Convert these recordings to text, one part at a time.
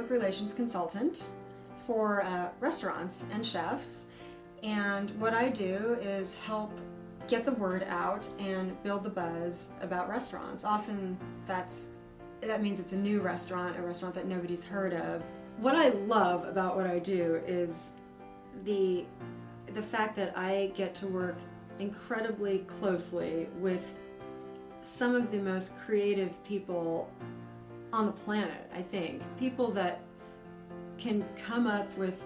public relations consultant for restaurants and chefs, and what I do is help get the word out and build the buzz about restaurants. Often that means it's a new restaurant, a restaurant that nobody's heard of. What I love about what I do is the fact that I get to work incredibly closely with some of the most creative people on the planet, I think. People that can come up with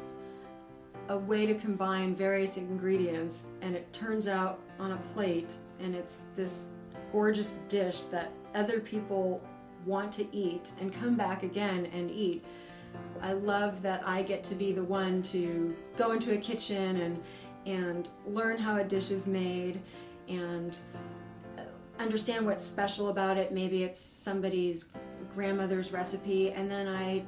a way to combine various ingredients and it turns out on a plate and it's this gorgeous dish that other people want to eat and come back again and eat. I love that I get to be the one to go into a kitchen and learn how a dish is made and understand what's special about it. Maybe it's somebody's grandmother's recipe, and then I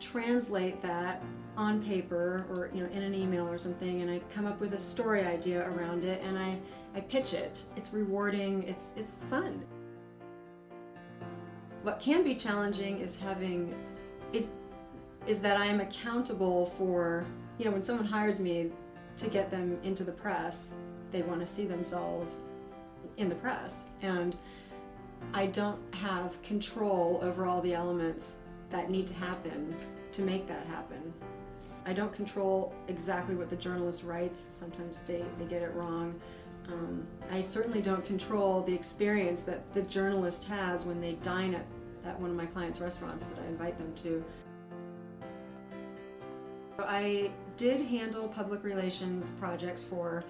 translate that on paper or in an email or something, and I come up with a story idea around it and I pitch it. It's rewarding, it's fun. What can be challenging is that I am accountable for, when someone hires me to get them into the press, they want to see themselves in the press, and I don't have control over all the elements that need to happen to make that happen. I don't control exactly what the journalist writes. Sometimes they get it wrong. I certainly don't control the experience that the journalist has when they dine at one of my clients' restaurants that I invite them to. I did handle public relations projects for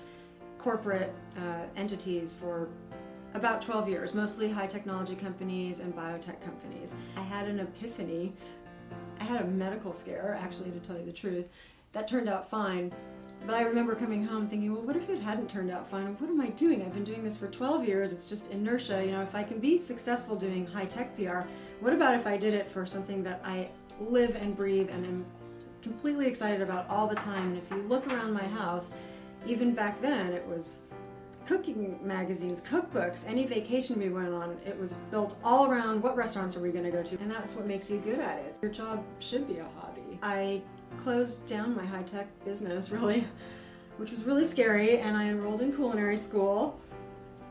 corporate entities for about 12 years, mostly high technology companies and biotech companies. I had an epiphany. I had a medical scare, actually, to tell you the truth. That turned out fine, but I remember coming home thinking, well, what if it hadn't turned out fine? What am I doing? I've been doing this for 12 years. It's just inertia. If I can be successful doing high-tech PR, what about if I did it for something that I live and breathe and am completely excited about all the time? And if you look around my house, even back then, it was cooking magazines, cookbooks, any vacation we went on, it was built all around what restaurants are we going to go to, and that's what makes you good at it. Your job should be a hobby. I closed down my high-tech business, really, which was really scary, and I enrolled in culinary school,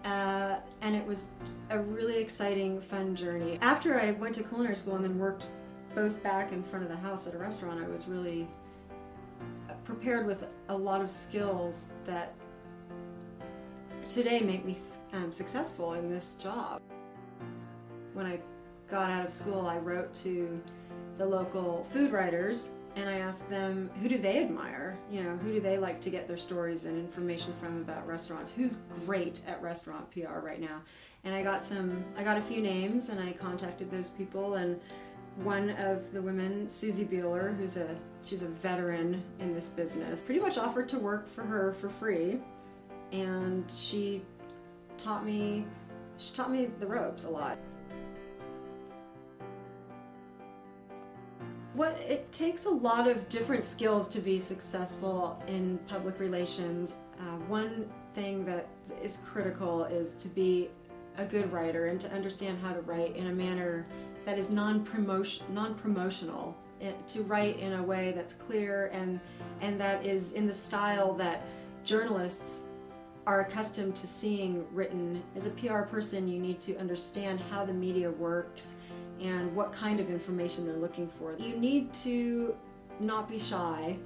and it was a really exciting, fun journey. After I went to culinary school and then worked both back and front of the house at a restaurant, I was really prepared with a lot of skills that today make me successful in this job. When I got out of school, I wrote to the local food writers and I asked them, who do they admire? Who do they like to get their stories and information from about restaurants? Who's great at restaurant PR right now? And I got a few names and I contacted those people, and one of the women, Susie Beeler, she's a veteran in this business, pretty much offered to work for her for free. And she taught me the ropes a lot. It takes a lot of different skills to be successful in public relations. One thing that is critical is to be a good writer and to understand how to write in a manner that is non-promotional, to write in a way that's clear and that is in the style that journalists are accustomed to seeing written. As a PR person, you need to understand how the media works and what kind of information they're looking for. You need to not be shy,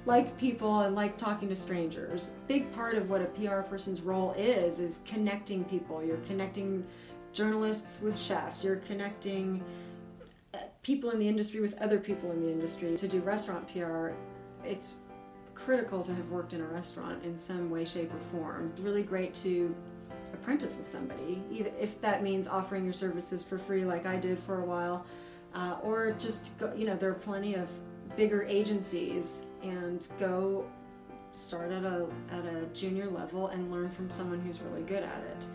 like people and like talking to strangers. Big part of what a PR person's role is connecting people. You're connecting journalists with chefs. You're connecting people in the industry with other people in the industry. To do restaurant PR, it's critical to have worked in a restaurant in some way, shape, or form. It's really great to apprentice with somebody, either if that means offering your services for free like I did for a while, or just go, there are plenty of bigger agencies, and go start at a junior level and learn from someone who's really good at it.